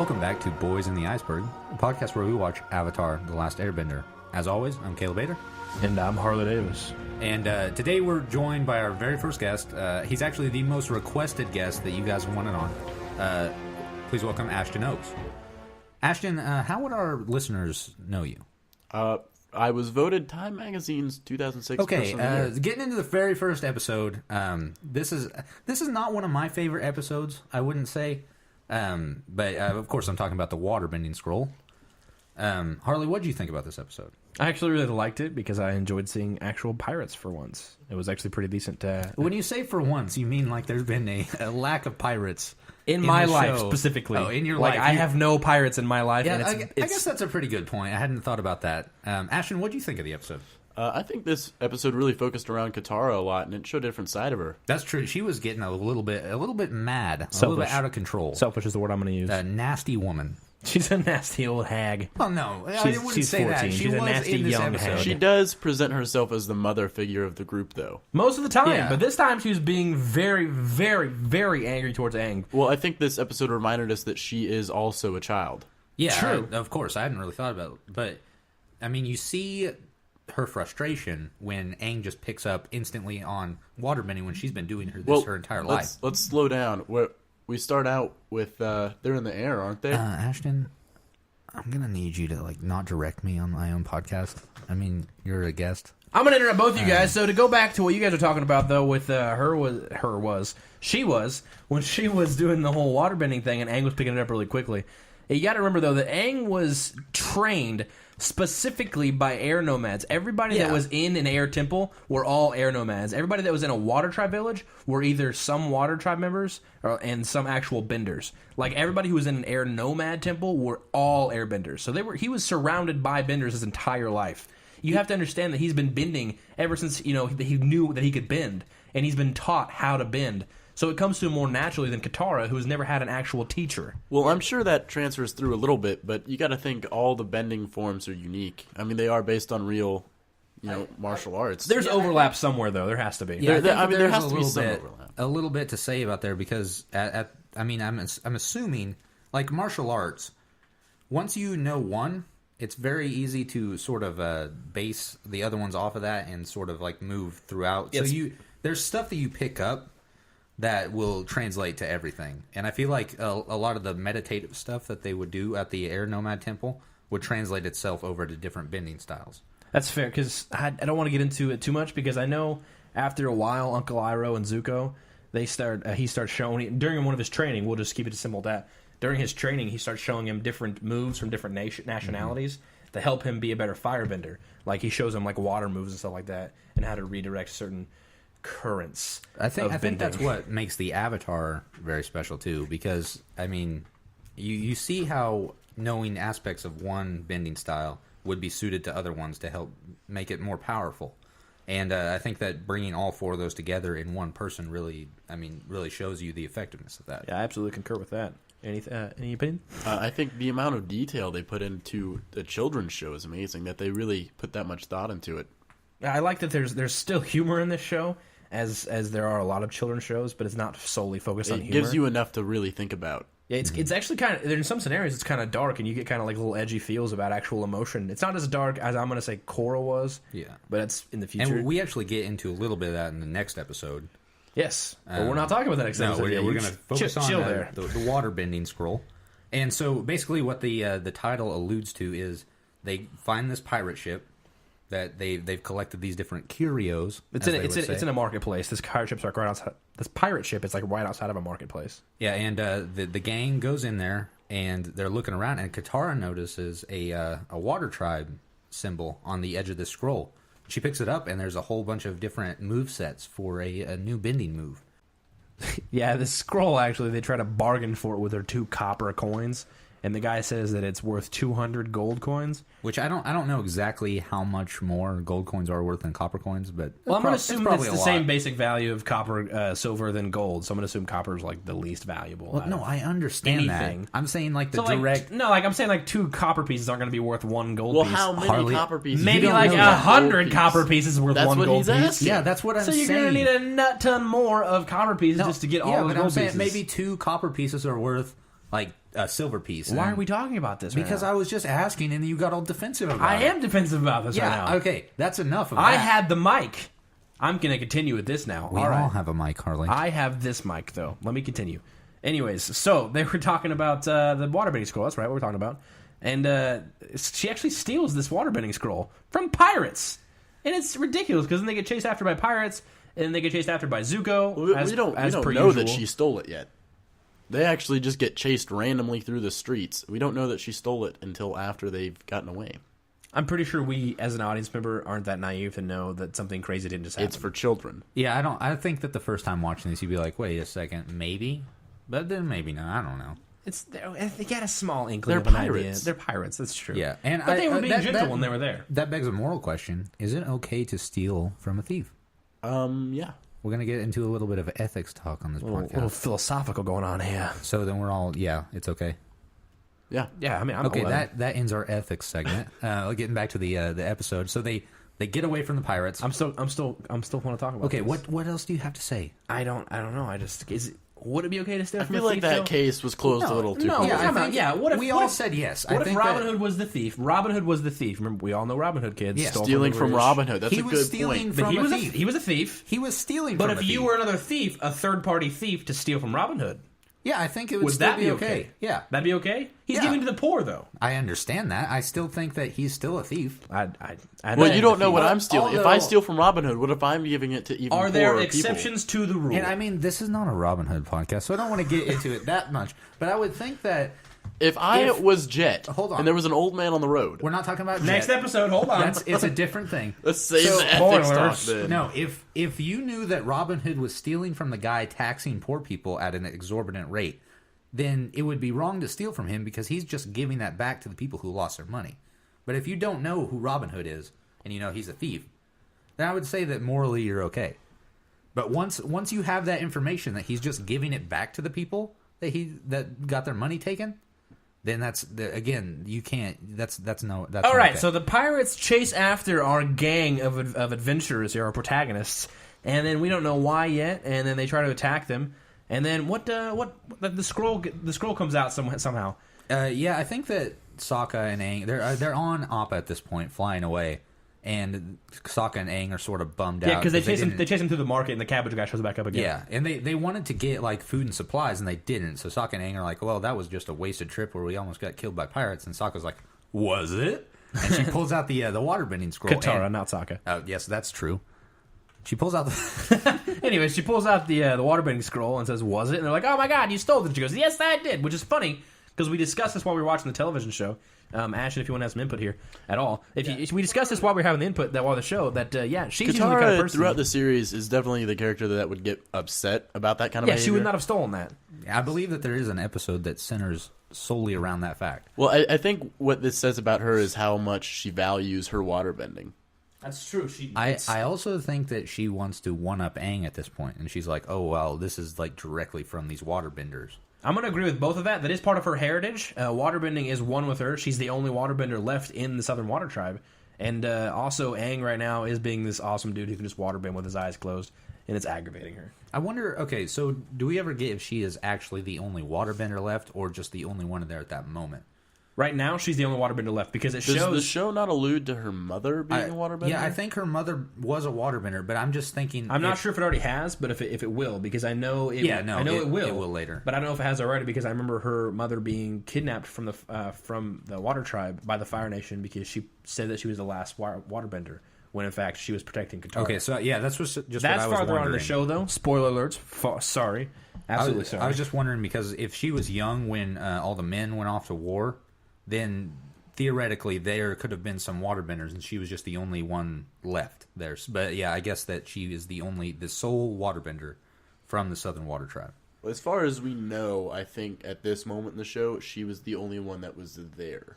Welcome back to Boys in the Iceberg, a podcast where we watch Avatar: The Last Airbender. As always, I'm Caleb Bader. And I'm Harley Davis. And today we're joined by our very first guest. He's actually the most requested guest that you guys wanted on. Please welcome Ashton Okes. Ashton, how would our listeners know you? I was voted Time Magazine's 2006 Okay, Person of the Year. getting into the very first episode, this is not one of my favorite episodes, I wouldn't say. But of course I'm talking about the Waterbending Scroll. Harley, what did you think about this episode? I actually really liked it because I enjoyed seeing actual pirates for once. It was actually pretty decent. When you say for once, you mean like there's been a lack of pirates in my the life show. specifically. Oh, in your life. life. I have no pirates in my life. Yeah, and I guess that's a pretty good point. I hadn't thought about that. Ashton, what did you think of the episode? I think this episode really focused around Katara a lot, and it showed a different side of her. That's true. She was getting a little bit mad, Selfish. a little bit out of control. Selfish is the word I'm going to use. A nasty woman. She's a nasty old hag. Well, no, I wouldn't she's say 14. that. She's a was nasty in this young episode. hag. She does present herself as the mother figure of the group, though. Most of the time, Yeah. but this time she was being very, very, very angry towards Aang. Well, I think this episode reminded us that she is also a child. Yeah, True. Of course. I hadn't really thought about it. But, I mean, you see her frustration when Aang just picks up instantly on waterbending when she's been doing her entire life. Let's slow down. We start out with, they're in the air, aren't they? Ashton, I'm going to need you to, not direct me on my own podcast. I mean, you're a guest. I'm going to interrupt both of you guys. So to go back to what you guys are talking about, though, with she was when she was doing the whole waterbending thing and Aang was picking it up really quickly. You got to remember, though, that Aang was trained specifically by air nomads. Everybody that was in an air temple were all air nomads. Everybody that was in a water tribe village were either some water tribe members and some actual benders. Like, everybody who was in an air nomad temple were all air benders. So he was surrounded by benders his entire life. You have to understand that he's been bending ever since, he knew that he could bend. And he's been taught how to bend. So it comes to him more naturally than Katara, who has never had an actual teacher. Well, I'm sure that transfers through a little bit, but you got to think all the bending forms are unique. I mean, they are based on real, martial arts. There's overlap somewhere, though. There has to be. Yeah, there there's has to be some overlap. A little bit to say about there because, I'm assuming, like martial arts, once you know one, it's very easy to sort of base the other ones off of that and sort of move throughout. So there's stuff that you pick up that will translate to everything. And I feel like a lot of the meditative stuff that they would do at the Air Nomad Temple would translate itself over to different bending styles. That's fair, because I don't want to get into it too much, because I know after a while, Uncle Iroh and Zuko, he starts showing, during one of his training, we'll just keep it as simple as that, during his training, he starts showing him different moves from different nationalities to help him be a better firebender. Like, he shows him, water moves and stuff like that, and how to redirect certain currents. I think that's what makes the Avatar very special too, because you see how knowing aspects of one bending style would be suited to other ones to help make it more powerful. And I think that bringing all four of those together in one person really shows you the effectiveness of that. Yeah, I absolutely concur with that. Any opinion? I think the amount of detail they put into the children's show is amazing, that they really put that much thought into it. I like that there's still humor in this show, as there are a lot of children's shows, but it's not solely focused on humor. It gives you enough to really think about. Yeah, it's actually kind of, in some scenarios, it's kind of dark, and you get kind of little edgy feels about actual emotion. It's not as dark as I'm going to say Korra was, but it's in the future. And we actually get into a little bit of that in the next episode. Yes, but we're not talking about that next episode. No, we're going to focus on there. The waterbending scroll. And so basically what the title alludes to is they find this pirate ship that they've collected these different curios. It's in a marketplace. This pirate ship's right outside. This pirate ship is right outside of a marketplace. Yeah, and the gang goes in there and they're looking around, and Katara notices a water tribe symbol on the edge of the scroll. She picks it up, and there's a whole bunch of different move sets for a new bending move. Yeah, the scroll, actually, they try to bargain for it with their 2 copper coins, and the guy says that it's worth 200 gold coins. Which I don't know exactly how much more gold coins are worth than copper coins, but I'm going to assume it's the same basic value of copper, silver than gold. So I'm going to assume copper is the least valuable. Well, no, I understand anything. that. I'm saying direct. I'm saying 2 copper pieces aren't going to be worth 1 gold piece. Well, how many copper pieces? Maybe 100 copper pieces worth 1 gold piece. Asking. Yeah, that's what I'm saying. So you're going to need a nut ton more of copper pieces just to get all the gold pieces. I'm saying maybe 2 copper pieces are worth a silver piece. Why are we talking about this? Because right now? I was just asking, and you got all defensive about it. I am defensive about this right Yeah, now. okay, that's enough of I that. had the mic. I'm going to continue with this now. We all have a mic, Harley. I have this mic, though. Let me continue. Anyways, so they were talking about the waterbending scroll. That's right, what we're talking about. And she actually steals this waterbending scroll from pirates. And it's ridiculous, because then they get chased after by pirates, and then they get chased after by Zuko. We don't know that she stole it yet. They actually just get chased randomly through the streets. We don't know that she stole it until after they've gotten away. I'm pretty sure we, as an audience member, aren't that naive to know that something crazy didn't just happen. It's for children. Yeah, I think that the first time watching this, you'd be like, wait a second, maybe? But then maybe not, I don't know. They got a small inkling They're of an pirates. idea. They're pirates, that's true. Yeah, and But they were being gentle when they were there. That begs a moral question. Is it okay to steal from a thief? Yeah. We're going to get into a little bit of ethics talk on this A podcast. little philosophical going on here. So then we're all, yeah, it's okay. Yeah. Yeah, I mean, I'm Okay, 11. that ends our ethics segment. Getting back to the episode. So they get away from the pirates. I'm still want to talk about. Okay, this. what else do you have to say? I don't know. Would it be okay to steal I from feel a like thief? that though? case was closed a little too no, quick. yeah, What if we all said yes. What I if think Robin that Hood was the thief? Robin Hood was the thief. Remember, we all know Robin Hood kids. Yeah. stole Stealing the from rich. Robin Hood. That's He a was good stealing point. from But he a was thief. he was a thief. He was stealing But from if a you thief. were another thief, a third party thief to steal from Robin Hood, Yeah, I think it would would still that be okay. Yeah. That'd be okay. He's Yeah. giving to the poor, though. I understand that. I still think that he's still a thief. I Well, know you don't he's a know thief. what I'm stealing. If I Although- steal from Robin Hood, what if I'm giving it to even Are there poorer exceptions to the rule? And I mean, this is not a Robin Hood podcast, so I don't want to get into it that much. But I would think that people? If I was Jet, Hold on. and there was an old man on the road, we're not talking about Next Jet. episode, hold on. It's a different thing. let's save So, the ethics talk spoilers. then. No, if you knew that Robin Hood was stealing from the guy taxing poor people at an exorbitant rate, then it would be wrong to steal from him because he's just giving that back to the people who lost their money. But if you don't know who Robin Hood is and you know he's a thief, then I would say that morally you're okay. But once you have that information that he's just giving it back to the people that got their money taken, then again you can't. That's All not right, okay. so the pirates chase after our gang of adventurers here, our protagonists, and then we don't know why yet, and then they try to attack them, and then the scroll comes out somehow. Yeah, I think that Sokka and Aang they're on Appa at this point, flying away, and Sokka and Aang are sort of bummed Yeah, out because they chase him. didn't- They chase him through the market, and the cabbage guy shows back up again. Yeah, and they wanted to get like food and supplies, and they didn't. So Sokka and Aang are like, "Well, that was just a wasted trip where we almost got killed by pirates." And Sokka's like, "Was it?" And she pulls out the waterbending scroll. Katara, and- not Sokka. yes, that's true. She pulls out the. Anyway, she pulls out the waterbending scroll and says, "Was it?" And they're like, "Oh my god, you stole it!" And she goes, "Yes, I did," which is funny because we discussed this while we were watching the television show. Ashton, if you want to have some input here at all, if we discussed this while we were having the input while the show, she's usually the kind of Katara person throughout the series is definitely the character that would get upset about that kind of behavior. she would not have stolen that. I believe that there is an episode that centers solely around that fact. Well, I think what this says about her is how much she values her waterbending. That's true. I also think that she wants to one-up Aang at this point, and she's like, "Oh well, this is like directly from these waterbenders." I'm going to agree with both of that. That is part of her heritage. Waterbending is one with her. She's the only waterbender left in the Southern Water Tribe. And also, Aang right now is being this awesome dude who can just waterbend with his eyes closed, and it's aggravating her. I wonder, okay, so do we ever get if she is actually the only waterbender left, or just the only one there at that moment? Right now, she's the only waterbender left because it Does shows... the show not allude to her mother being a waterbender? Yeah, I think her mother was a waterbender, but I'm just thinking... I'm not sure if it already has, but if it will, because I know it. Yeah, no, I know it will. It will later, but I don't know if it has already because I remember her mother being kidnapped from the Water Tribe by the Fire Nation because she said that she was the last waterbender when in fact she was protecting Katara. Okay, so yeah, that's just that's what I was farther on in wondering. the show though. Spoiler alerts. Sorry, absolutely sorry. I was just wondering because if she was young when all the men went off to war, then theoretically there could have been some waterbenders, and she was just the only one left there. But yeah, I guess that she is the sole waterbender from the Southern Water Tribe. As far as we know, I think at this moment in the show, she was the only one that was there.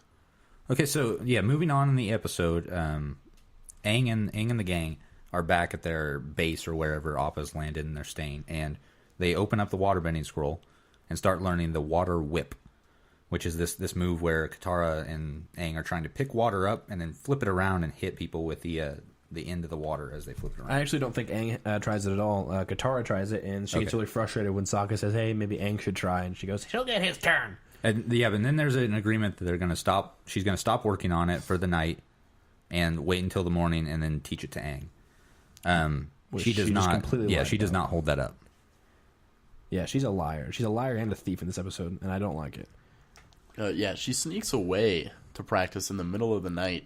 Okay, so yeah, moving on in the episode, Aang and the gang are back at their base or wherever Appa's landed, and they're staying, and they open up the waterbending scroll and start learning the water whip, which is this move where Katara and Aang are trying to pick water up and then flip it around and hit people with the end of the water as they flip it around. I actually don't think Aang tries it at all. Katara tries it, and she gets really frustrated when Sokka says, "Hey, maybe Aang should try," and she goes, "He'll get his turn." And then there's an agreement that they're going to stop. She's going to stop working on it for the night and wait until the morning and then teach it to Aang. She does not. Yeah, she does not hold that up. Yeah, she's a liar. She's a liar and a thief in this episode, and I don't like it. Yeah, she sneaks away to practice in the middle of the night,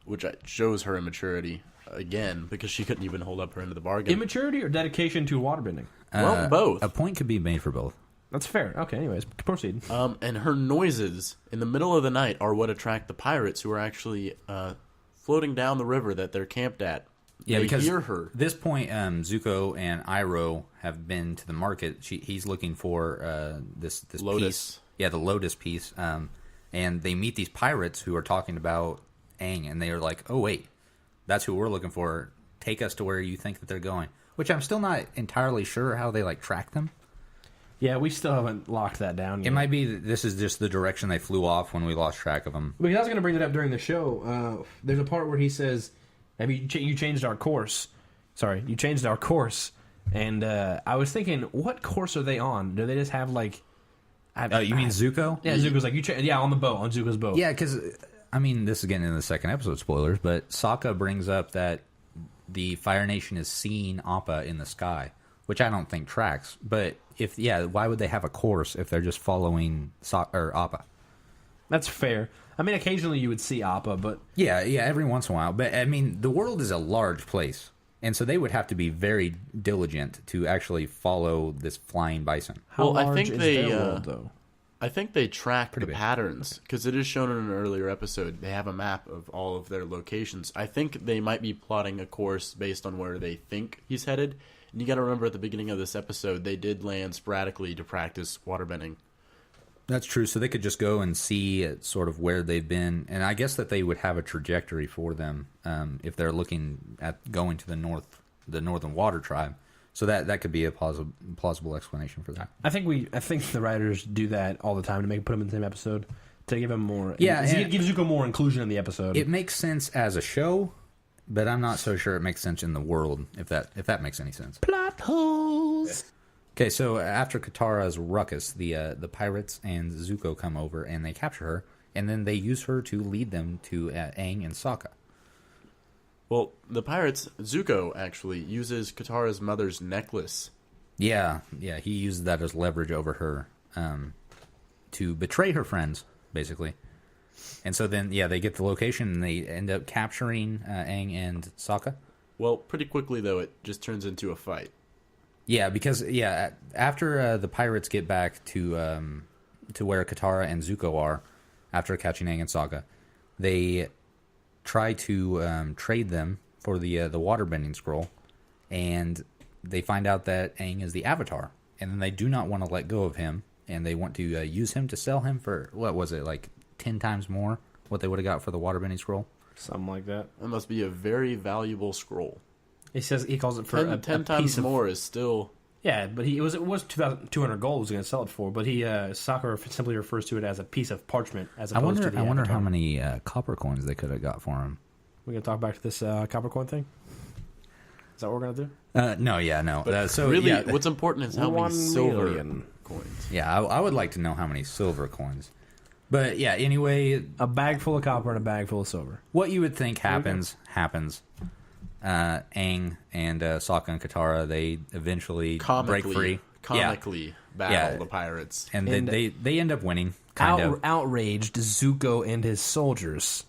which shows her immaturity again because she couldn't even hold up her end of the bargain. Immaturity or dedication to waterbending? Well, both. A point could be made for both. That's fair. Okay, anyways, proceed. And her noises in the middle of the night are what attract the pirates who are actually floating down the river that they're camped at. Yeah, they because hear her. This point, Zuko and Iroh have been to the market. He's looking for this Lotus. piece. Yeah, the Lotus piece. And they meet these pirates who are talking about Aang, and they are like, "Oh wait, that's who we're looking for. Take us to where you think that they're going." Which I'm still not entirely sure how they track them. Yeah, we still haven't locked that down yet. It might be that this is just the direction they flew off when we lost track of them. Because I was going to bring that up during the show. There's a part where he says, "Have you changed our course?" Sorry, you changed our course. And I was thinking, what course are they on? Do they just have like? You mean Zuko? Yeah, Zuko's like on the boat, on Zuko's boat. Yeah, because this is getting into the second episode spoilers, but Sokka brings up that the Fire Nation is seeing Appa in the sky, which I don't think tracks. But why would they have a course if they're just following Appa? That's fair. I mean, occasionally you would see Appa, but yeah, every once in a while. But I mean, the world is a large place, and so they would have to be very diligent to actually follow this flying bison. How large is their world, though? I think they track the patterns because it is shown in an earlier episode. They have a map of all of their locations. I think they might be plotting a course based on where they think he's headed. And you got to remember at the beginning of this episode, they did land sporadically to practice waterbending. That's true. So they could just go and see sort of where they've been, and I guess that they would have a trajectory for them if they're looking at going to the Northern Water Tribe. So that could be a plausible explanation for that. I think the writers do that all the time to put them in the same episode to give them more. Yeah, it gives Zuko more inclusion in the episode. It makes sense as a show, but I'm not so sure it makes sense in the world. If that makes any sense. Plot holes. Okay, so after Katara's ruckus, the pirates and Zuko come over and they capture her, and then they use her to lead them to Aang and Sokka. Well, the pirates, Zuko actually uses Katara's mother's necklace. Yeah, he uses that as leverage over her to betray her friends, basically. And so then, they get the location and they end up capturing Aang and Sokka. Well, pretty quickly, though, it just turns into a fight. Yeah, because after the pirates get back to where Katara and Zuko are, after catching Aang and Sokka, they try to trade them for the Waterbending Scroll, and they find out that Aang is the Avatar, and then they do not want to let go of him, and they want to use him to sell him for, what was it, like 10 times more what they would have got for the Waterbending Scroll? Something like that. That must be a very valuable scroll. He calls it for 10 times more is still... Yeah, but it was 2,200 gold he was going to sell it for, but Sokka simply refers to it as a piece of parchment as opposed to the I wonder Avatar. how many copper coins they could have got for him. We're going to talk back to this copper coin thing? Is that what we're going to do? No. So really, what's important is how many silver coins. Yeah, I would like to know how many silver coins. But yeah, anyway... A bag full of copper and a bag full of silver. What you would think happens. Aang and Sokka and Katara, they eventually break free. Comically battle the pirates. And they end up winning, kind of. Outraged, Zuko and his soldiers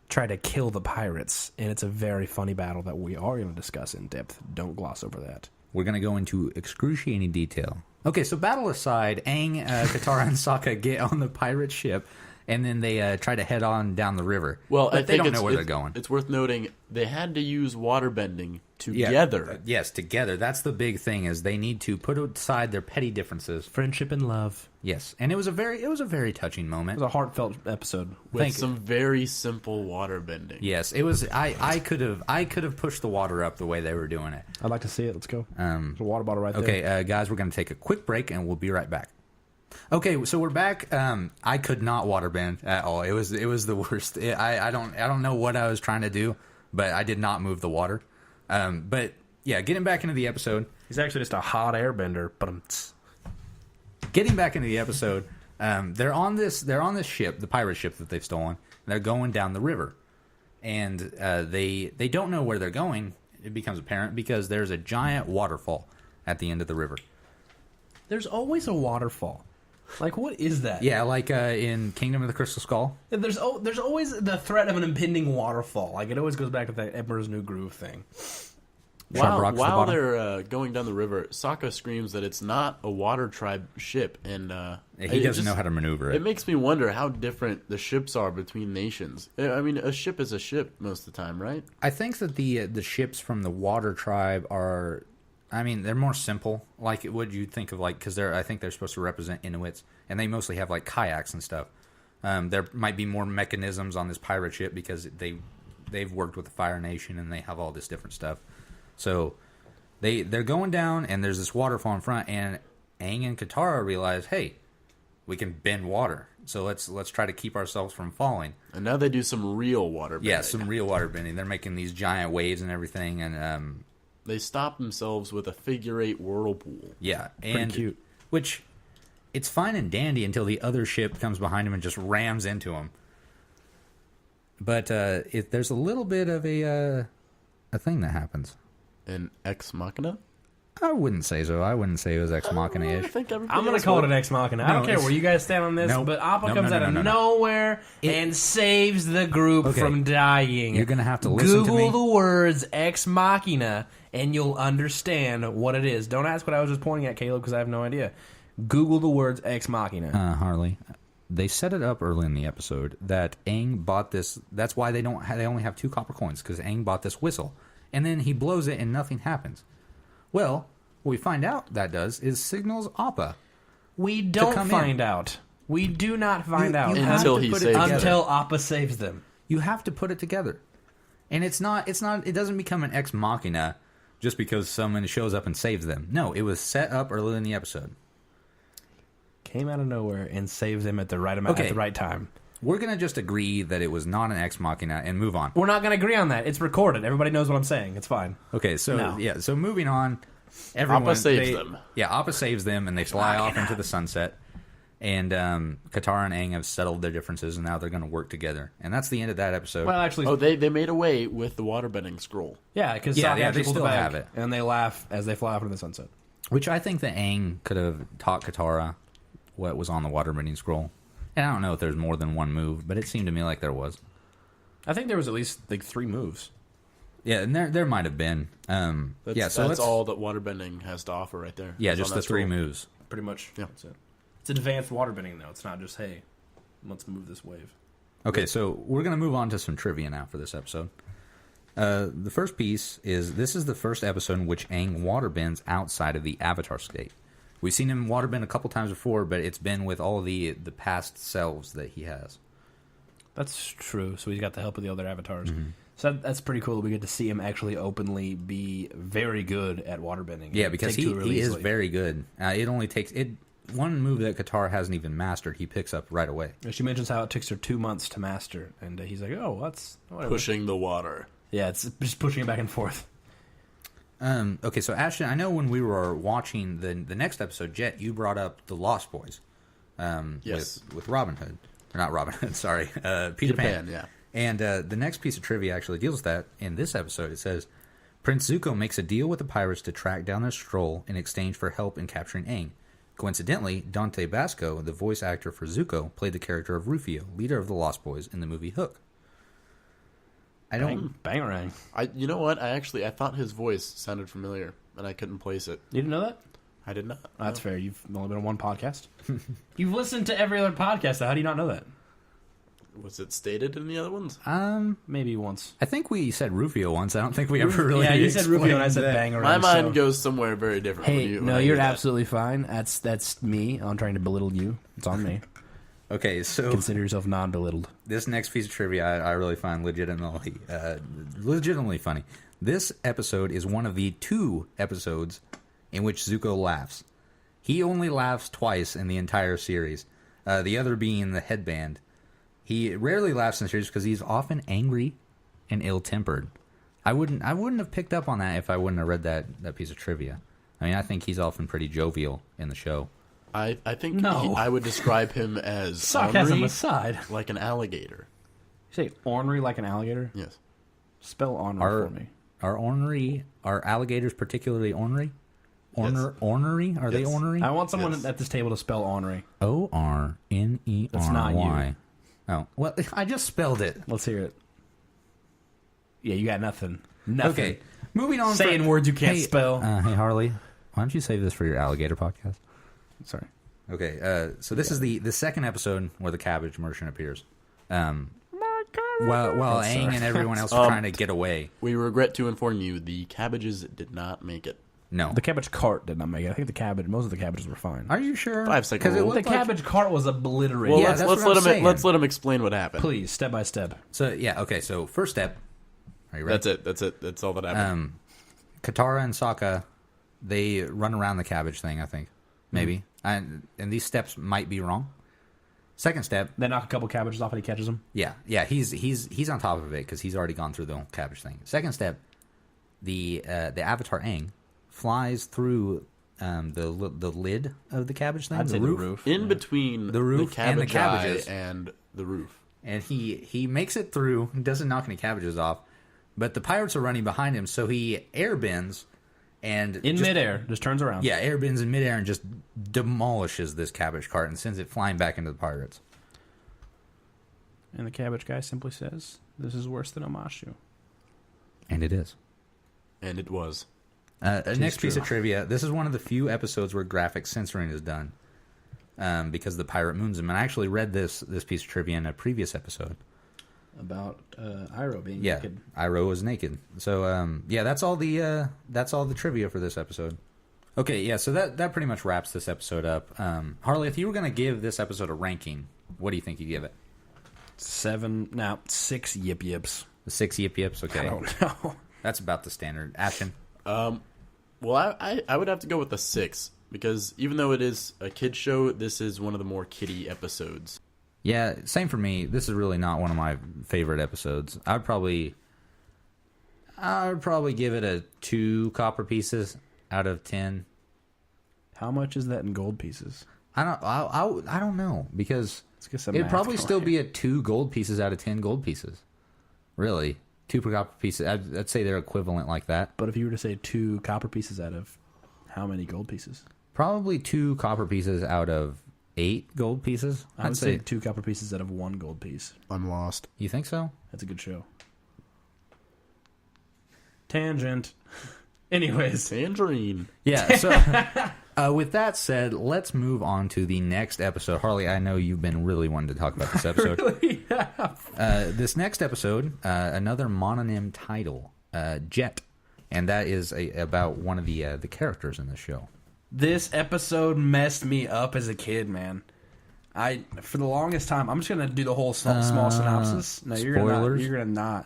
try to kill the pirates, and it's a very funny battle that we are going to discuss in depth. Don't gloss over that. We're going to go into excruciating detail. Okay, so battle aside, Aang, Katara, and Sokka get on the pirate ship, and then they try to head on down the river. Well, but they don't know where they're going. It's worth noting they had to use waterbending together. Yes, together. That's the big thing, is they need to put aside their petty differences. Friendship and love. Yes, and it was a very touching moment. It was a heartfelt episode with some very simple waterbending. Yes, it was. I could have pushed the water up the way they were doing it. I'd like to see it. Let's go. There's a water bottle right there. Okay, guys, we're going to take a quick break, and we'll be right back. Okay, so we're back. I could not waterbend at all. It was the worst. I don't know what I was trying to do, but I did not move the water. But yeah, getting back into the episode. He's actually just a hot airbender. But getting back into the episode, They're on this ship, the pirate ship that they've stolen. And they're going down the river, and they don't know where they're going. It becomes apparent because there's a giant waterfall at the end of the river. There's always a waterfall. Like, what is that? Yeah, like in Kingdom of the Crystal Skull. There's always the threat of an impending waterfall. Like, it always goes back to that Emperor's New Groove thing. While they're going down the river, Sokka screams that it's not a water tribe ship, and he doesn't know how to maneuver it. It makes me wonder how different the ships are between nations. I mean, a ship is a ship most of the time, right? I think that the ships from the water tribe are, I mean, they're more simple. Like, what you think of, like, because I think they're supposed to represent Inuits, and they mostly have like kayaks and stuff. There might be more mechanisms on this pirate ship because they've worked with the Fire Nation and they have all this different stuff. So they're going down, and there's this waterfall in front, and Aang and Katara realize, hey, we can bend water, so let's try to keep ourselves from falling. And now they do some real water bending. Yeah, some real water bending. They're making these giant waves and everything, and they stop themselves with a figure-8 whirlpool. Yeah, pretty and cute. Which it's fine and dandy until the other ship comes behind him and just rams into him. But there's a little bit of a thing that happens. An ex machina? I wouldn't say so. I wouldn't say it was ex machina-ish. I'm going to call it an ex machina. I don't care where you guys stand on this, but Appa comes out of nowhere and saves the group from dying. You're going to have to listen to me. Google the words ex machina, and you'll understand what it is. Don't ask what I was just pointing at, Caleb, because I have no idea. Google the words ex machina. Harley, they set it up early in the episode that Aang bought this. That's why they only have 2 copper coins, because Aang bought this whistle. And then he blows it and nothing happens. Well, what we find out that does is signals Appa. We don't find out. We do not find out until he saves them. Until Appa saves them. You have to put it together. And it doesn't become an ex machina just because someone shows up and saves them. No, it was set up early in the episode. Came out of nowhere and saves them at the right amount at the right time. We're going to just agree that it was not an ex machina and move on. We're not going to agree on that. It's recorded. Everybody knows what I'm saying. It's fine. Okay, so so moving on. Appa saves them. Yeah, Appa saves them, and they fly off into the sunset. And Katara and Aang have settled their differences, and now they're going to work together. And that's the end of that episode. Well, actually, they made away with the waterbending scroll. Yeah, because they still have it, and they laugh as they fly off into the sunset. Which I think that Aang could have taught Katara what was on the waterbending scroll. And I don't know if there's more than one move, but it seemed to me like there was. I think there was at least like 3 moves. Yeah, and there might have been. That's all that waterbending has to offer right there. Yeah, just the 3 moves. Pretty much. Yeah. That's it. It's advanced waterbending, though. It's not just, hey, let's move this wave. Okay, so we're going to move on to some trivia now for this episode. The first piece is, this is the first episode in which Aang waterbends outside of the Avatar state. We've seen him waterbend a couple times before, but it's been with all the past selves that he has. That's true. So he's got the help of the other avatars. Mm-hmm. So that's pretty cool that we get to see him actually openly be very good at waterbending. Yeah, because he is very good. It only takes one move that Katara hasn't even mastered, he picks up right away. She mentions how it takes her 2 months to master, and he's like, oh, that's... whatever. Pushing the water. Yeah, it's just pushing it back and forth. Okay, so Ashton, I know when we were watching the next episode, Jet, you brought up the Lost Boys. Yes. With Robin Hood. Or not Robin Hood, sorry. Peter Pan. Yeah. And the next piece of trivia actually deals with that. In this episode, it says, Prince Zuko makes a deal with the pirates to track down their scroll in exchange for help in capturing Aang. Coincidentally, Dante Basco, the voice actor for Zuko, played the character of Rufio, leader of the Lost Boys in the movie Hook. Bangarang. You know what? I thought his voice sounded familiar, and I couldn't place it. You didn't know that? I did not. Oh, that's fair. You've only been on one podcast. You've listened to every other podcast, so how do you not know that? Was it stated in the other ones? Maybe once. I think we said Rufio once. I don't think we ever really. Yeah, you said Rufio and I said Bangarang. My mind goes somewhere very different. Hey, you're absolutely fine. That's me. I'm trying to belittle you. It's on me. Okay, so consider yourself non-belittled. This next piece of trivia I really find legitimately funny. This episode is one of the 2 episodes in which Zuko laughs. He only laughs twice in the entire series. The other being the headband. He rarely laughs in the series because he's often angry and ill-tempered. I wouldn't have picked up on that if I wouldn't have read that piece of trivia. I mean, I think he's often pretty jovial in the show. I think No. I would describe him as Sarcasm ornery, aside. like an alligator. You say ornery like an alligator? Yes. Spell ornery for me. Are alligators particularly ornery? Yes. Ornery? Are they Yes. ornery? I want someone Yes. at this table to spell ornery. ORNERY. That's not you. Oh, well, I just spelled it. Let's hear it. Yeah, you got nothing. Nothing. Okay, moving on. Saying words you can't spell. Hey, Harley, why don't you save this for your alligator podcast? Sorry. Okay, so this is the second episode where the cabbage merchant appears. While Aang and everyone else are trying to get away. We regret to inform you, the cabbages did not make it. No. The cabbage cart did not make it. I think most of the cabbages were fine. Are you sure? 5 second rule. The cabbage cart was obliterated. Well, Yeah, let's that's let what I'm him saying. let's let him explain what happened. Please, step by step. So yeah, okay. So first step. Are you ready? That's it. That's all that happened. Katara and Sokka, they run around the cabbage thing. I think maybe, and these steps might be wrong. Second step. They knock a couple cabbages off and he catches them. Yeah. He's on top of it because he's already gone through the whole cabbage thing. Second step, the Avatar Aang flies through the lid of the cabbage thing, I'd say the roof. In between The roof the and the cabbage cabbages. eye and the roof. and he makes it through. Doesn't knock any cabbages off, but the pirates are running behind him, so he airbends and In midair, just turns around. Yeah, airbends in midair and just demolishes this cabbage cart and sends it flying back into the pirates. And the cabbage guy simply says, "This is worse than Omashu." And it is. And it was. Next piece of trivia. This is one of the few episodes where graphic censoring is done because the pirate moons him. And I actually read this piece of trivia in a previous episode. About Iroh being Yeah, naked. Iroh was naked. So yeah, that's all the trivia for this episode. Okay, yeah, so that pretty much wraps this episode up. Harley, if you were going to give this episode a ranking, what do you think you give it? 6 yip yips. The 6 yip yips. Okay, I don't know. that's about the standard. Ashton. Well, I would have to go with the 6 because even though it is a kid show, this is one of the more kiddie episodes. Yeah, same for me. This is really not one of my favorite episodes. I would probably give it a 2 copper pieces out of 10. How much is that in gold pieces? I don't know because Let's get some it'd math probably going still here. be a 2 gold pieces out of 10 gold pieces. Really, 2 per copper pieces. I'd say they're equivalent like that. But if you were to say 2 copper pieces out of how many gold pieces? Probably 2 copper pieces out of 8 gold pieces. I would say 2 copper pieces out of 1 gold piece. I'm lost. You think so? That's a good show. Tangent. Anyways. Tangerine. Yeah. So, with that said, let's move on to the next episode. Harley, I know you've been really wanting to talk about this episode. Really? This next episode, another mononym title, Jet, and that is about one of the characters in the show. This episode messed me up as a kid, man. For the longest time, I'm just gonna do the whole small synopsis. No, spoilers? you're gonna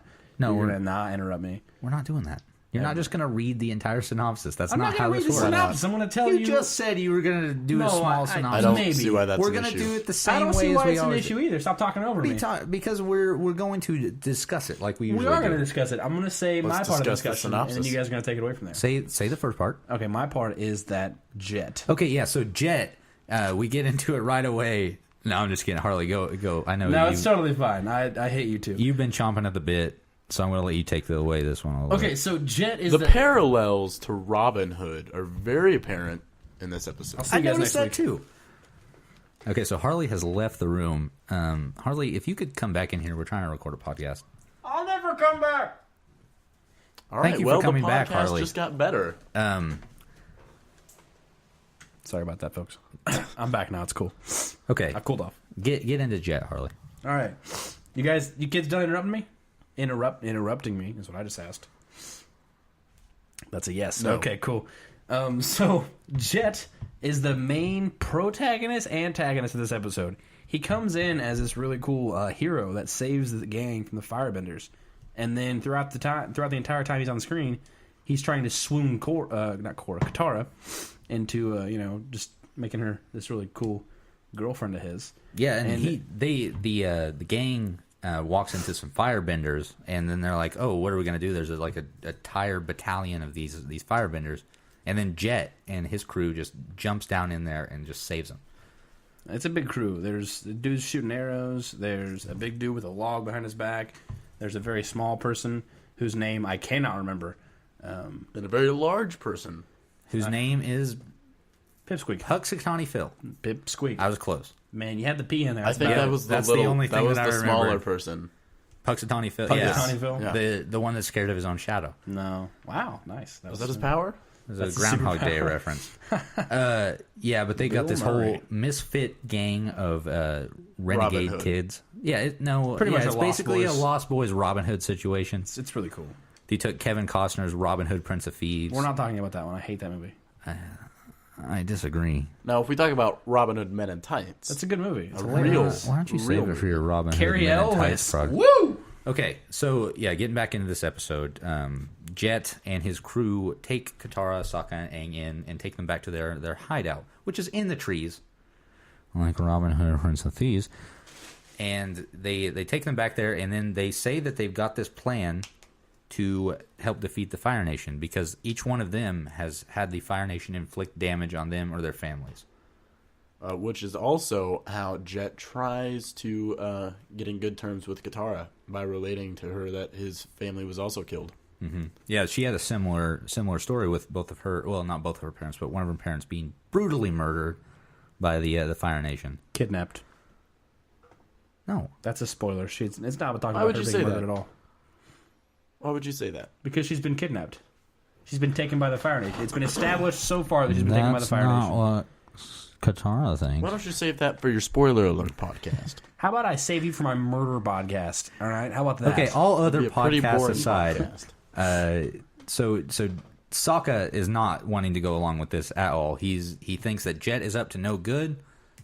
not interrupt me. We're not doing that. You're not just going to read the entire synopsis. That's I'm not not how gonna read this the works. synopsis. I'm gonna tell you. You just said you were going to do a No, small I synopsis. I don't Maybe. see why that's We're an going to issue. do it the I same don't way see as why we it's an always issue either. Stop talking over me. because we're going to discuss it like we usually We are do. going to discuss it. I'm going to say Let's my part of the discuss the discussion, and then synopsis. you guys are going to take it away from there. Say the first part. Okay, my part is that Jet. Okay, yeah. So Jet, we get into it right away. No, I'm just kidding. Harley, go. I know. No, it's totally fine. I hate you too. You've been chomping at the bit, so I'm going to let you take away this one. A little Okay, bit. so Jet is The parallels to Robin Hood are very apparent in this episode. See I you guys noticed that next week. too. Okay, so Harley has left the room. Harley, if you could come back in here, we're trying to record a podcast. I'll never come back. All right, Thank you for well, coming the back, podcast Harley. just got better. Sorry about that, folks. I'm back now. It's cool. Okay, I've cooled off. get into Jet, Harley. All right, you kids done interrupting me? Interrupting me is what I just asked. That's a yes. No. Okay, cool. So Jet is the main antagonist of this episode. He comes in as this really cool hero that saves the gang from the firebenders, and then throughout the entire time he's on the screen, he's trying to swoon Katara into just making her this really cool girlfriend of his. Yeah, and the gang walks into some firebenders, and then they're like, "Oh, what are we gonna do?" There's a entire battalion of these firebenders, And then Jet and his crew just jumps down in there and just saves him. It's a big crew. There's dudes shooting arrows. There's a big dude with a log behind his back. There's a very small person whose name I cannot remember. And a very large person. Whose name is Pipsqueak. Puxatawny Phil. Pipsqueak. I was close. Man, you had the P in there. I think that was that's the only thing that was that I the smaller remember. person. Puxatawny Phil. Puxatawny Phil? Yeah. The one that's scared of his own shadow. No. Wow, nice. Was that his power? It was That's a a Groundhog Day superpower. reference. Yeah, but they got Bill this Murray. whole misfit gang of renegade Robin Hood. kids. Yeah, Pretty much it's a Lost basically Boys. a Lost Boys Robin Hood situation. It's really cool. They took Kevin Costner's Robin Hood Prince of Thieves. We're not talking about that one. I hate that movie. I disagree. Now, if we talk about Robin Hood Men in Tights, That's a good movie. It's A hilarious. real- Why don't you save it for your Robin Carrie Hood Men in Tights Elwes. project? Woo! Okay, so yeah, getting back into this episode, Jet and his crew take Katara, Sokka, and Aang in and take them back to their hideout, which is in the trees, like Robin Hood Prince of Thieves. And they take them back there, and then they say that they've got this plan to help defeat the Fire Nation because each one of them has had the Fire Nation inflict damage on them or their families. which is also how Jet tries to get in good terms with Katara by relating to her that his family was also killed. Mm-hmm. Yeah, she had a similar story with both of her. Well, not both of her parents, but one of her parents being brutally murdered by the Fire Nation. Kidnapped. No, That's a spoiler. It's not talking Why about would her you being say murdered that? at all. Why would you say that? Because she's been kidnapped. She's been taken by the Fire Nation. It's been established so far that she's been taken by the Fire Nation. what Katara thinks. Why don't you save that for your spoiler alert podcast? How about I save you for my murder podcast? All right, how about that? Okay, all It'd other be a pretty podcasts boring aside, podcast. so Sokka is not wanting to go along with this at all. He thinks that Jet is up to no good,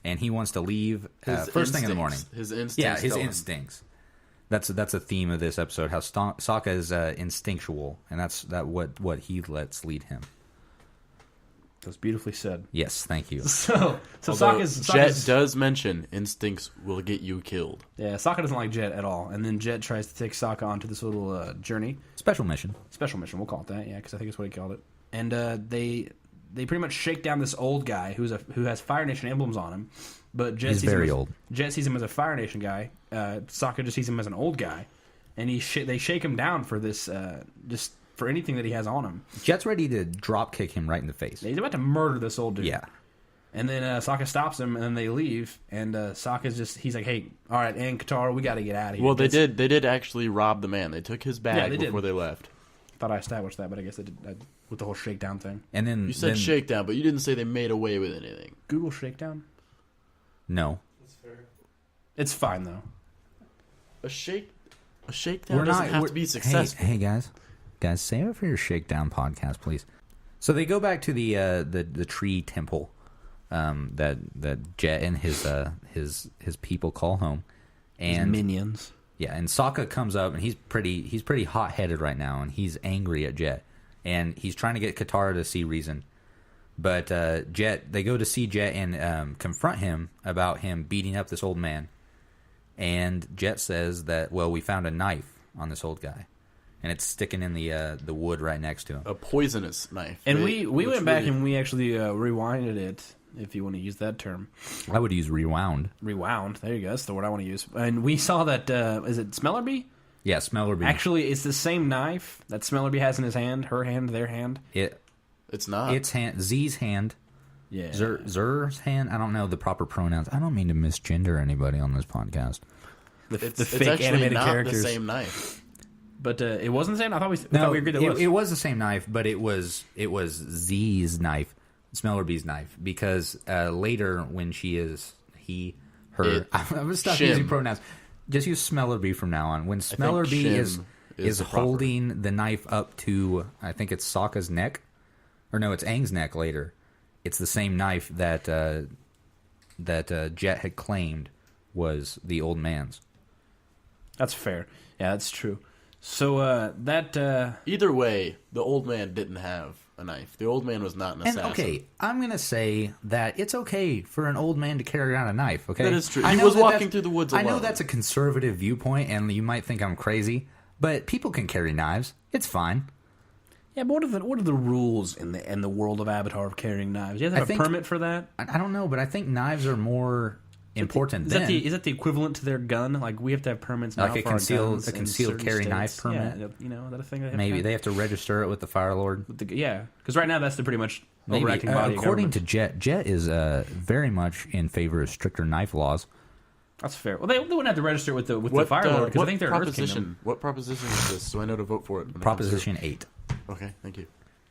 and he wants to leave His first thing in the morning. instincts. His instincts. Yeah, his tell him. instincts. That's a theme of this episode. How Sokka is instinctual, and that's what he lets lead him. That's beautifully said. Yes, thank you. So Although Sokka's Jet does mention instincts will get you killed. Yeah, Sokka doesn't like Jet at all, and then Jet tries to take Sokka onto this little journey, Special mission. special mission. We'll call it that, yeah, because I think that's what he called it. And they pretty much shake down this old guy who has Fire Nation emblems on him, but Jet He's sees very him as, old. Jet sees him as a Fire Nation guy. Sokka just sees him as an old guy, and they shake him down for this just for anything that he has on him. Jet's ready to drop kick him right in the face. He's about to murder this old dude. Yeah. And then Sokka stops him, and then they leave. And he's like, "Hey, all right, and Katara, we got to get out of here." Well, they did actually rob the man. They took his bag they did. before they left. Thought I established that, but I guess I did with the whole shakedown thing. And then You said shakedown, but you didn't say they made away with anything. Google shakedown. No, It's fine though. A shakedown doesn't have to be successful. Hey guys, save it for your shakedown podcast, please. So they go back to the tree temple that Jet and his people call home, and minions. yeah, and Sokka comes up and he's pretty hot headed right now, and he's angry at Jet, and he's trying to get Katara to see reason, but they go to see Jet and confront him about him beating up this old man, and Jet says that we found a knife on this old guy. And it's sticking in the wood right next to him. A poisonous knife. And we went back and we actually rewinded it, if you want to use that term. I would use rewound. Rewound. There you go. That's the word I want to use. And we saw that, is it Smellerbee? Yeah, Smellerbee. Actually, it's the same knife that Smellerbee has in his hand, her hand, their hand. It's not. It's Z's hand. Yeah. Zer's hand. I don't know the proper pronouns. I don't mean to misgender anybody on this podcast. The it's fake actually animated not characters. the same knife. But it wasn't the same? I thought we agreed that it was the same knife, but it was Z's knife, Smellerbee's knife, because later when she is her, I'm gonna stop using pronouns. Just use Smellerbee from now on. When Smellerbee is holding the knife up to, I think it's Sokka's neck, or no, it's Aang's neck later. It's the same knife that Jet had claimed was the old man's. That's fair. Yeah, that's true. So Either way, the old man didn't have a knife. The old man was not an assassin. And okay, I'm gonna say that it's okay for an old man to carry around a knife. Okay, That is true. I He know was that walking that's- through the woods I know alone. that's a conservative viewpoint, and you might think I'm crazy, but people can carry knives. It's fine. Yeah, but what are the rules in the world of Avatar of carrying knives? You have to have a permit for that? I don't know, but I think knives are more important then. Is that the equivalent to their gun? Like, we have to have permits now like for our guns a concealed carry states. knife permit? Yeah, is that a thing? Maybe they have to register it with the Fire Lord. Because right now that's the pretty much overacting body. According to Jet is very much in favor of stricter knife laws. That's fair. Well, they wouldn't have to register it with the Fire Lord because I think they're Earth Kingdom. What proposition is this? So I know to vote for it. Proposition 8. Okay, thank you.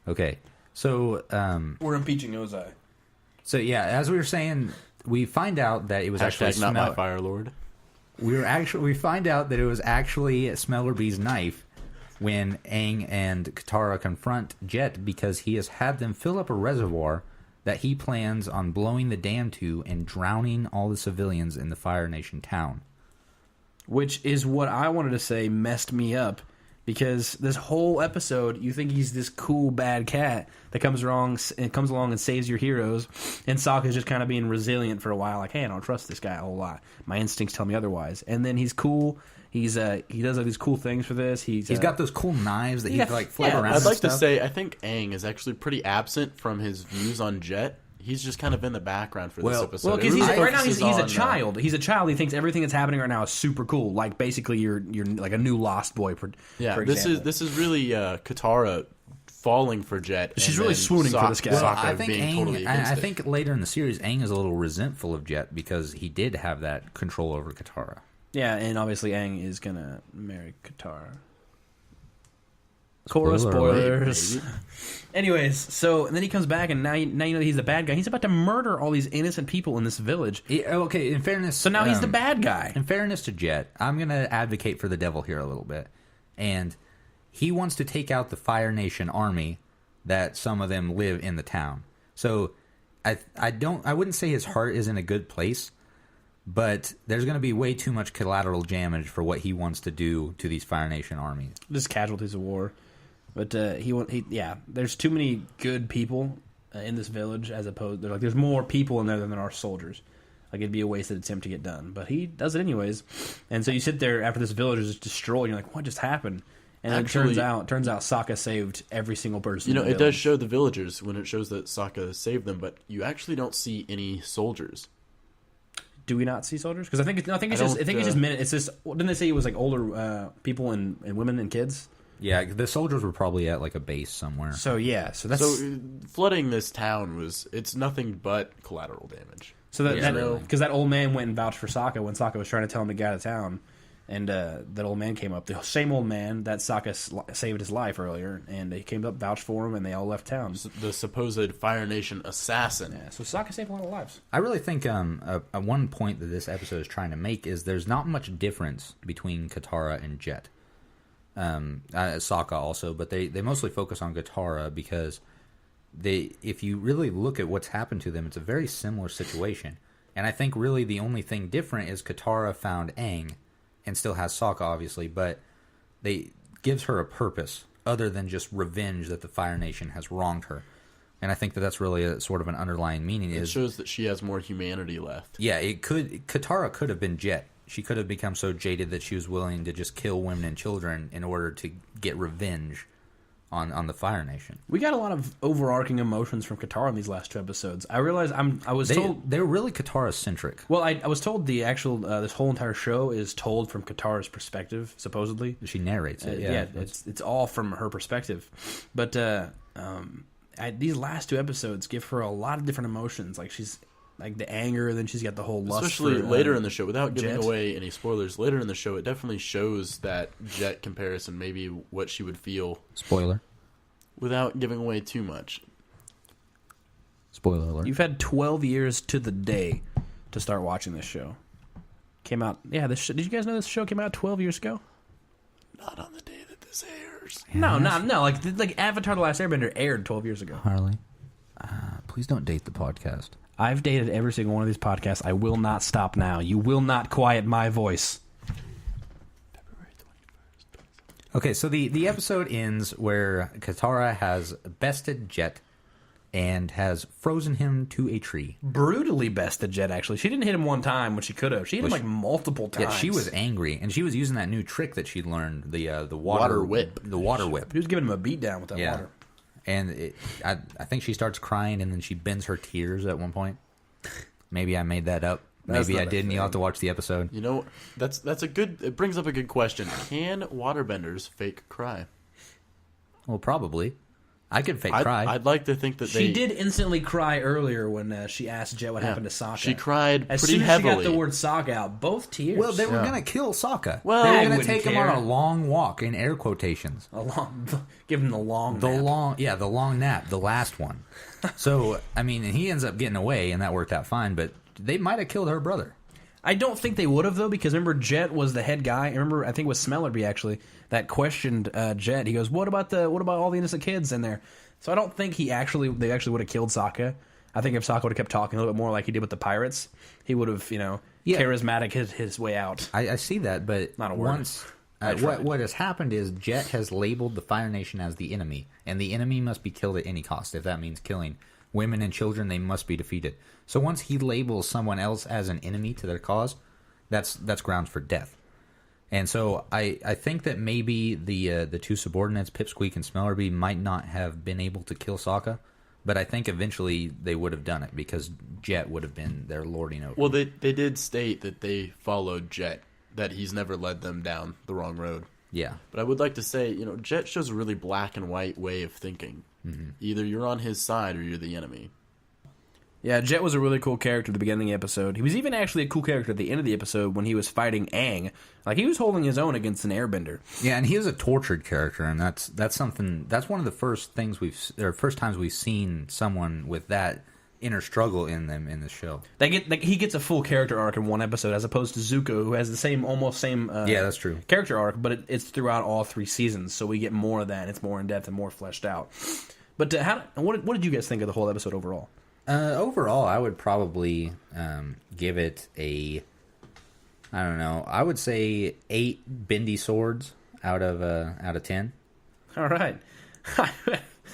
Okay, so we're impeaching Ozai. So yeah, as we were saying, we find out that it was actually not my Fire Lord. We find out that it was actually Smellerby's knife when Aang and Katara confront Jet because he has had them fill up a reservoir that he plans on blowing the dam to and drowning all the civilians in the Fire Nation town. Which is what I wanted to say messed me up. Because this whole episode, you think he's this cool bad cat that comes along and saves your heroes, and Sokka's just kind of being resilient for a while, like, hey, I don't trust this guy a whole lot. My instincts tell me otherwise. And then he's cool. He does like these cool things for this. He's got those cool knives that he like flip around. I'd like to say I think Aang is actually pretty absent from his views on Jet. He's just kind of in the background for this episode. Well, because right now he's a child. He's a child. He thinks everything that's happening right now is super cool. Like basically, you're like a new Lost Boy. For example. This is really Katara falling for Jet. She's really swooning for this guy. Well, I think Aang. I think later in the series, Aang is a little resentful of Jet because he did have that control over Katara. Yeah, and obviously Aang is gonna marry Katara. Spoilers. Anyways, so and then he comes back, and now you know that he's the bad guy. He's about to murder all these innocent people in this village. Okay, in fairness, so now he's the bad guy. In fairness to Jet, I'm going to advocate for the devil here a little bit, and he wants to take out the Fire Nation army that some of them live in the town. So I wouldn't say his heart is in a good place, but there's going to be way too much collateral damage for what he wants to do to these Fire Nation armies. Just casualties of war. But there's too many good people in this village as opposed. There's more people in there than there are soldiers. Like it'd be a wasted attempt to get done, but he does it anyways. And so you sit there after this village is destroyed, and you're like, what just happened? And actually, it turns out Sokka saved every single person. You know, it does show the villagers when it shows that Sokka saved them, but you actually don't see any soldiers. Do we not see soldiers? Because I think it's just minute. It's just didn't they say it was like older people and women and kids? Yeah, the soldiers were probably at like a base somewhere. So flooding this town it's nothing but collateral damage. So because that old man went and vouched for Sokka when Sokka was trying to tell him to get out of town, and that old man came up, the same old man that Sokka saved his life earlier, and he came up, vouched for him, and they all left town. The supposed Fire Nation assassin. Yeah, so Sokka saved a lot of lives. I really think one point that this episode is trying to make is there's not much difference between Katara and Jet. Sokka also, but they mostly focus on Katara because if you really look at what's happened to them, it's a very similar situation. And I think really the only thing different is Katara found Aang and still has Sokka, obviously, but they gives her a purpose other than just revenge that the Fire Nation has wronged her. And I think that's really a sort of an underlying meaning. It shows that she has more humanity left. Yeah, Katara could have been Jet. She could have become so jaded that she was willing to just kill women and children in order to get revenge on the Fire Nation. We got a lot of overarching emotions from Katara in these last two episodes. I realized told they're really Katara-centric. Well, I was told the actual this whole entire show is told from Katara's perspective, supposedly. She narrates it. It's all from her perspective. But these last two episodes give her a lot of different emotions. Like she's like the anger, then she's got the whole lust. Especially later in the show, without giving away any spoilers, later in the show, it definitely shows that Jet comparison, maybe what she would feel. Spoiler. Without giving away too much. Spoiler alert. You've had 12 years to the day to start watching this show. Came out, did you guys know this show came out 12 years ago? Not on the day that this airs. No. Like Avatar: The Last Airbender aired 12 years ago. Harley, please don't date the podcast. I've dated every single one of these podcasts. I will not stop now. You will not quiet my voice. February 21st. Okay, so the episode ends where Katara has bested Jet, and has frozen him to a tree. Brutally bested Jet, actually. She didn't hit him one time when she could have. She hit him like multiple times. Yeah, she was angry, and she was using that new trick that she learned, the Water whip. The water whip. He was giving him a beatdown with that water. And I think she starts crying, and then she bends her tears at one point. Maybe I made that up. Maybe I didn't. You'll have to watch the episode. You know, that's a good. It brings up a good question. Can waterbenders fake cry? Well, probably. I could fake cry. I'd like to think that she did instantly cry earlier when she asked Jet what happened to Sokka. She cried as pretty soon as heavily. she got the word Sokka out, both tears. Well, they were going to kill Sokka. Well, they I were going to wouldn't take him care. on a long walk, in air quotations. Give him the long nap. The long nap, the last one. So, I mean, he ends up getting away, and that worked out fine, but they might have killed her brother. I don't think they would have, though, because remember, Jet was the head guy. I think it was Smellerby, actually, that questioned Jet. He goes, what about all the innocent kids in there? So I don't think they actually would have killed Sokka. I think if Sokka would have kept talking a little bit more like he did with the pirates, he would have, charismatic his way out. I see that, but not a word. Once what has happened is Jet has labeled the Fire Nation as the enemy, and the enemy must be killed at any cost. If that means killing women and children, they must be defeated. So once he labels someone else as an enemy to their cause, that's grounds for death. And so I think that maybe the two subordinates, Pipsqueak and Smellerby, might not have been able to kill Sokka, but I think eventually they would have done it because Jet would have been their lording over. Well, they did state that they followed Jet, that he's never led them down the wrong road. Yeah. But I would like to say, Jet shows a really black and white way of thinking. Mm-hmm. Either you're on his side or you're the enemy. Yeah, Jet was a really cool character at the beginning of the episode. He was even actually a cool character at the end of the episode when he was fighting Aang. Like, he was holding his own against an airbender. Yeah, and he was a tortured character, and that's something. That's one of the first times we've seen someone with that inner struggle in them in the show. He gets a full character arc in one episode, as opposed to Zuko, who has the almost same. Yeah, that's true. Character arc, but it's throughout all 3 seasons, so we get more of that. And it's more in depth and more fleshed out. But what did you guys think of the whole episode overall? Overall, I would probably give it a, I don't know, I would say 8 bendy swords out of 10. All right.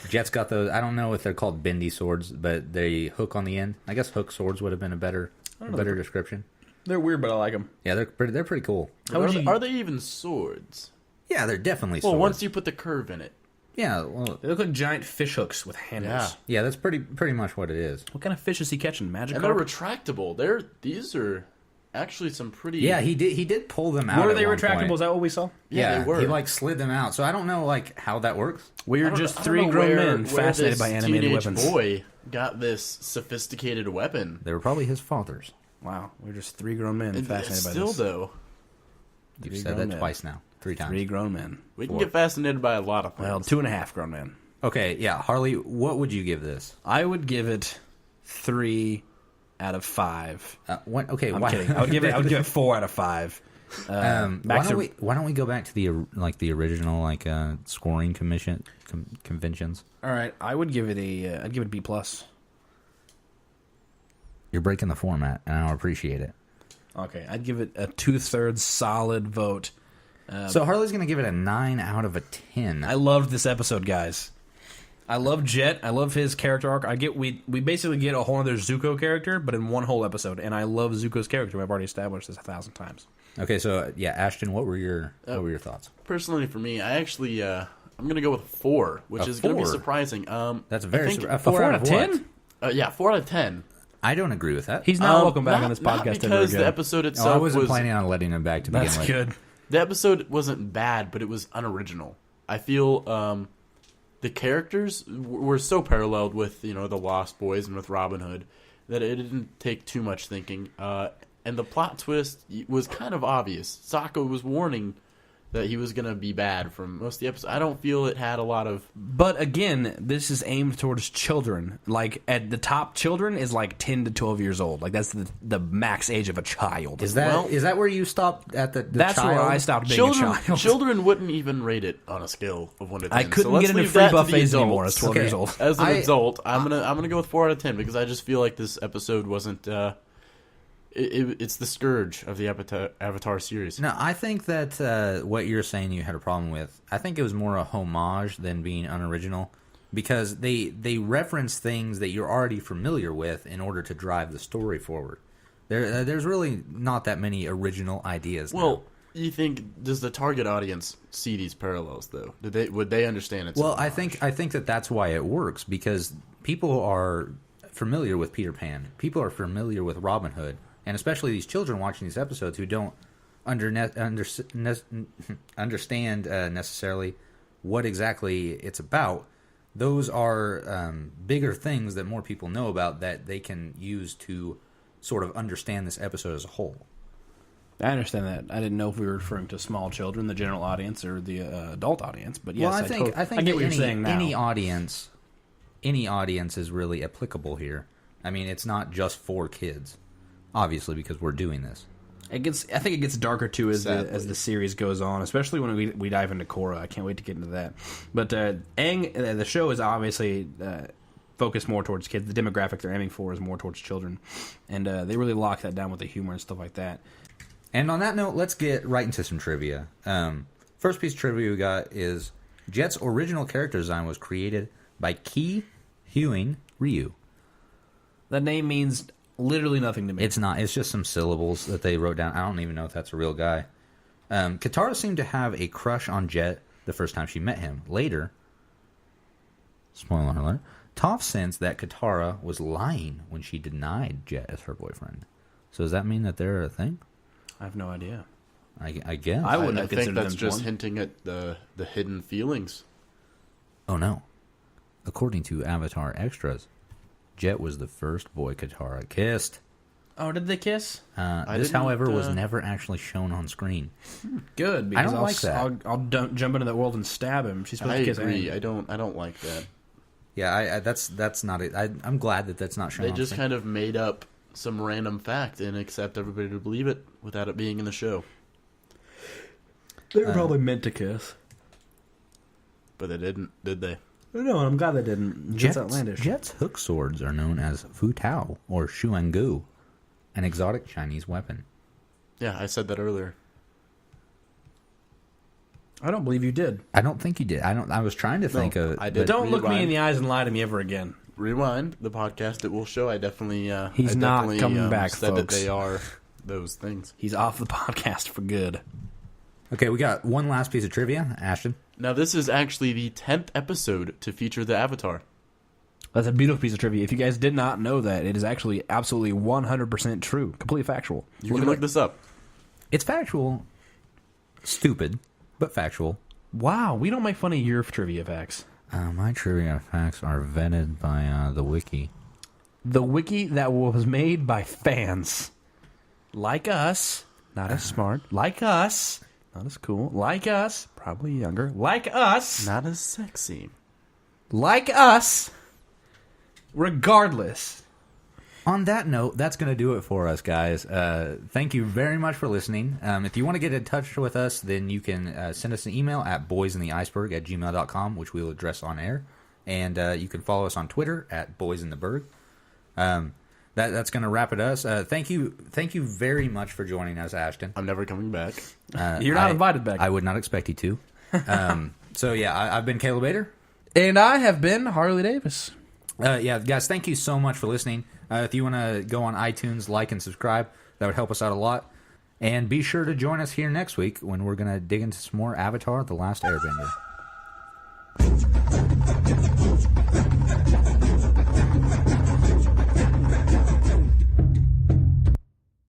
Jet's got those. I don't know if they're called bendy swords, but they hook on the end. I guess hook swords would have been a better description. They're weird, but I like them. Yeah, they're pretty cool. Are they even swords? Yeah, they're definitely swords. Well, once you put the curve in it. Yeah, well, they look like giant fish hooks with handles. Yeah, that's pretty much what it is. What kind of fish is he catching? Magic? And they're retractable. These are actually some pretty. Yeah, he did pull them out. Were they retractable? Point. Is that what we saw? Yeah, they were. He slid them out. So I don't know how that works. We're just 3 grown men fascinated by animated weapons. Boy got this sophisticated weapon. They were probably his father's. Wow, we're just 3 grown men fascinated by this. Still though, you've said that twice now. 3 times. 3 grown men. We can get fascinated by a lot of things. Well, 2.5 grown men. Okay, yeah. Harley, what would you give this? I would give it 3 out of 5. Okay, I'm kidding. I would give it 4 out of 5. Why don't we go back to the original scoring conventions? All right, I would give it I'd give it a B plus. You're breaking the format, and I don't appreciate it. Okay, I'd give it a 2/3 solid vote. So Harley's going to give it a 9 out of 10. I loved this episode, guys. I love Jet. I love his character arc. We basically get a whole other Zuko character, but in one whole episode. And I love Zuko's character. I've already established this 1,000 times. Okay, so yeah, Ashton, what were your thoughts? Personally, for me, I actually I'm going to go with 4, which is going to be surprising. That's very a 4 out of 10. Yeah, 4 out of 10. I don't agree with that. He's not welcome back on this podcast not because the episode itself I wasn't planning on letting him back to begin with. That's good. The episode wasn't bad, but it was unoriginal. I feel the characters were so paralleled with the Lost Boys and with Robin Hood that it didn't take too much thinking. And the plot twist was kind of obvious. Sokka was warning that he was going to be bad from most of the episode. I don't feel it had a lot of... But again, this is aimed towards children. Like, at the top, children is like 10 to 12 years old. Like, that's the max age of a child. Is that where you stopped at the That's child? where I stopped being a child. Children wouldn't even rate it on a scale of 1 to 10. I couldn't get into free buffets anymore as 12 years old. As an adult, I'm gonna go with 4 out of 10 because I just feel like this episode wasn't... It's the scourge of the Avatar series. No, I think that what you're saying you had a problem with, I think it was more a homage than being unoriginal. because they reference things that you're already familiar with in order to drive the story forward. There's really not that many original ideas. Well, you think, does the target audience see these parallels though? Would they understand it? Well, I think that's why it works, because people are familiar with Peter Pan. People are familiar with Robin Hood, and especially these children watching these episodes who don't understand necessarily what exactly it's about. Those are bigger things that more people know about that they can use to sort of understand this episode as a whole. I understand that. I didn't know if we were referring to small children, the general audience, or the adult audience. But yes, well, I think I get what you're saying now. Any audience is really applicable here. I mean, it's not just for kids, obviously, because we're doing this. I think it gets darker too as the series goes on, especially when we dive into Korra. I can't wait to get into that. But Aang, the show is obviously focused more towards kids. The demographic they're aiming for is more towards children, and they really lock that down with the humor and stuff like that. And on that note, let's get right into some trivia. First piece of trivia we got is Jet's original character design was created by Ki Huing Ryu. That name means literally nothing to me. It's not. It's just some syllables that they wrote down. I don't even know if that's a real guy. Katara seemed to have a crush on Jet the first time she met him. Later, spoiler alert, Toph sensed that Katara was lying when she denied Jet as her boyfriend. So does that mean that they're a thing? I have no idea. I guess. I wouldn't have think considered that's them just one. hinting at the hidden feelings. Oh no. According to Avatar Extras, Jet was the first boy Katara kissed. Oh, did they kiss? This, however, was never actually shown on screen. Good, because I don't like that. I'll jump into that world and stab him. She's supposed I to kiss agree. Aang. I don't like that. Yeah, that's not it. I'm glad that that's not shown. They on just screen. kind of made up some random fact and accept everybody to believe it without it being in the show. They were probably meant to kiss. But they didn't, did they? No, I'm glad they didn't. It's outlandish. Jet's hook swords are known as Fu Tao or Shuangu, an exotic Chinese weapon. Yeah, I said that earlier. I don't believe you did. I don't think you did. I was trying to think of. I did. Don't look me Rewind. in the eyes and lie to me ever again. Rewind the podcast. It will show. I definitely. He's I not definitely, coming back, said folks. that they are those things. He's off the podcast for good. Okay, we got one last piece of trivia, Ashton. Now, this is actually the 10th episode to feature the Avatar. That's a beautiful piece of trivia. If you guys did not know that, it is actually absolutely 100% true. Completely factual. You can look this up. It's factual, stupid, but factual. Wow, we don't make fun of your trivia facts. My trivia facts are vetted by the wiki. The wiki that was made by fans. Like us. Not as smart. Like us. Not as cool. Like us. Probably younger. Like us. Not as sexy. Like us. Regardless. On that note, that's going to do it for us, guys. Thank you very much for listening. If you want to get in touch with us, then you can send us an email at boysintheiceberg@gmail.com, which we'll address on air. And you can follow us on Twitter at boysintheberg. That's going to wrap it us. Thank you very much for joining us, Ashton. I'm never coming back. You're not invited back. I would not expect you to. So yeah, I've been Caleb Bader. And I have been Harley Davis. Yeah, guys, thank you so much for listening. If you want to go on iTunes, like and subscribe, that would help us out a lot. And be sure to join us here next week when we're going to dig into some more Avatar: The Last Airbender.